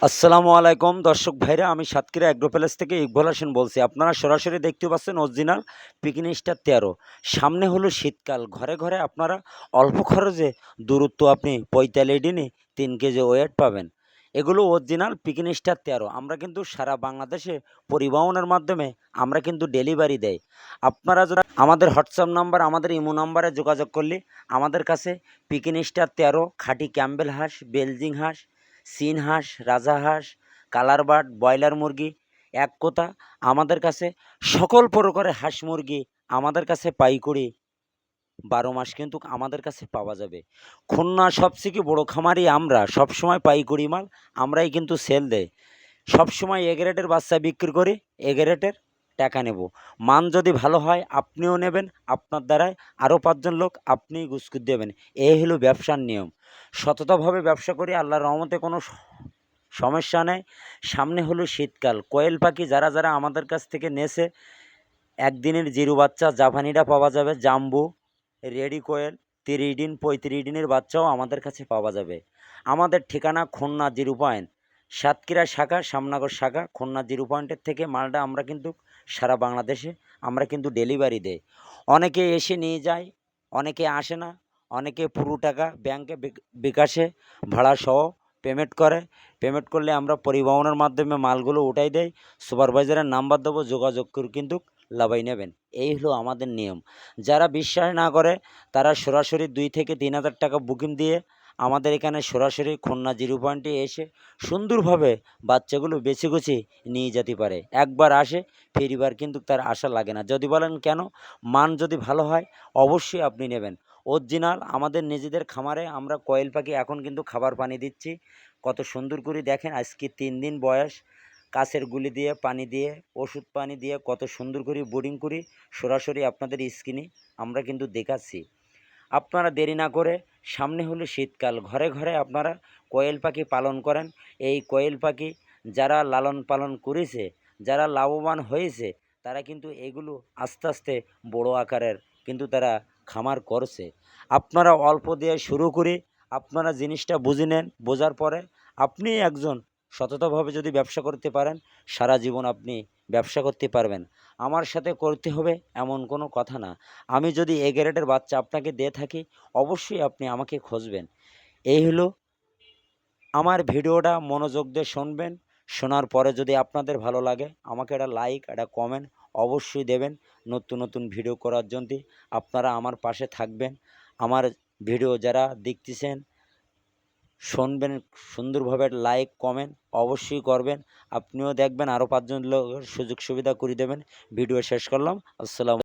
আসসালামু আলাইকুম দর্শক ভাইরা, আমি সাতক্ষীরা অ্যাগ্রো প্যালেস থেকে ইকবাল হোসেন বলছি। আপনারা সরাসরি দেখতে পাচ্ছেন অরিজিনাল পিকনি স্টার 13। সামনে হলো শীতকাল, ঘরে ঘরে আপনারা অল্প খরচে দূরত্ব আপনি 45 দিনে 3 কেজি ওয়েট পাবেন। এগুলো অরিজিনাল পিকনি স্টার 13। আমরা কিন্তু সারা বাংলাদেশে পরিবহনের মাধ্যমে আমরা কিন্তু ডেলিভারি দেয়। আপনারা যারা আমাদের হোয়াটসঅ্যাপ নাম্বার, আমাদের ইমো নাম্বারে যোগাযোগ করলে আমাদের কাছে পিকনি স্টার 13 খাঁটি ক্যাম্বেল হাঁস, বেলজিং হাঁস, চীন হাঁস, রাজাহাঁস, কালার বার্ড, ব্রয়লার মুরগি, এক কথা আমাদের কাছে সকল প্রকারের হাঁস মুরগি আমাদের কাছে পাইকারি 12 মাস কিন্তু আমাদের কাছে পাওয়া যাবে। খুলনা সবথেকে বড় খামারি আমরা, সবসময় পাইকারি মাল আমরাই কিন্তু সেল দেই। সবসময় এ গ্রেডের বাচ্চা বিক্রি করি, এ গ্রেডের টাকা নেব। মান যদি ভালো হয় আপনিও নেবেন, আপনার দ্বারায় আরও 5 জন লোক আপনিই গুসকুর দেবেন। এই হলো ব্যবসার নিয়ম। সততাভাবে ব্যবসা করি, আল্লাহর রহমতে কোনো সমস্যা নেই। সামনে হলো শীতকাল, কোয়েল পাখি যারা যারা আমাদের কাছ থেকে নেছে, একদিনের জিরো বাচ্চা জাপানিরা পাওয়া যাবে, জাম্বু, রেডি কোয়েল 30 দিন 35 দিনের বাচ্চাও আমাদের কাছে পাওয়া যাবে। আমাদের ঠিকানা খুলনা 0 পয়েন্ট, সাতক্ষীরা শাখা, শ্যামনগর শাখা, খুলনা 0 পয়েন্টের থেকে মালটা আমরা কিন্তু সারা বাংলাদেশে আমরা কিন্তু ডেলিভারি দেই। অনেকে এসে নিয়ে যায়, অনেকে আসে না, অনেকে পুরো টাকা ব্যাংকে বিকাশে ভাড়াসহ পেমেন্ট করে। পেমেন্ট করলে আমরা পরিবহনের মাধ্যমে মালগুলো উঠাই দেই। সুপারভাইজারের নাম্বার দেবো, যোগাযোগ করে কিন্তু লাভাই নেবেন। এই হলো আমাদের নিয়ম। যারা বিশ্বাস না করে তারা সরাসরি 2 থেকে 3 হাজার টাকা বুকিং দিয়ে আমাদের এখানে সরাসরি খুলনা 0 পয়েন্টে এসে সুন্দরভাবে বাচ্চাগুলো বেছে গুছিয়ে নিয়ে যেতে পারে। একবার আসে ফেরিবার কিন্তু তার আশা লাগে না। যদি বলেন কেন, মান যদি ভালো হয় অবশ্যই আপনি নেবেন। অরিজিনাল আমাদের নিজেদের খামারে আমরা কোয়েল পাখি এখন কিন্তু খাবার পানি দিচ্ছি। কত সুন্দর করে দেখেন, আজকে 3 দিন বয়স, কাচের গুলি দিয়ে পানি দিয়ে ওষুধ পানি দিয়ে কত সুন্দর করে বোর্ডিং করি সরাসরি আপনাদের স্ক্রিনে আমরা কিন্তু দেখাচ্ছি। আপনারা দেরি না করে, সামনে হলো শীতকাল, ঘরে ঘরে আপনারা কোয়েল পাখি পালন করেন। এই কোয়েল পাখি যারা লালন পালন করেছে, যারা লাভবান হয়েছে, তারা কিন্তু এগুলো আস্তে আস্তে বড় আকারের কিন্তু তারা খামার করছে। আপনারা অল্প দিয়ে শুরু করে আপনারা জিনিসটা বুঝে নেন, বোঝার পরে আপনি একজন সততাভাবে যদি ব্যবসা করতে পারেন, সারা জীবন আপনি ব্যবসা করতে পারবেন। আমার সাথে করতে হবে এমন কোনো কথা না। আমি যদি এ গ্রেডের বাচ্চা আপনাকে দিয়ে থাকি অবশ্যই আপনি আমাকে খুঁজবেন। এই হলো আমার ভিডিওটা, মনোযোগ দিয়ে শুনবেন। শোনার পরে যদি আপনাদের ভালো লাগে আমাকে একটা লাইক, একটা কমেন্ট অবশ্যই দেবেন। নতুন নতুন ভিডিও করার জন্য আপনারা আমার পাশে থাকবেন। আমার ভিডিও যারা দেখতেছেন শুনবেন, সুন্দরভাবে লাইক কমেন্ট অবশ্যই করবেন। আপনিও দেখবেন, আরও 5 জন লোকের সুযোগ সুবিধা করে দেবেন। ভিডিও শেষ করলাম। আসসালামু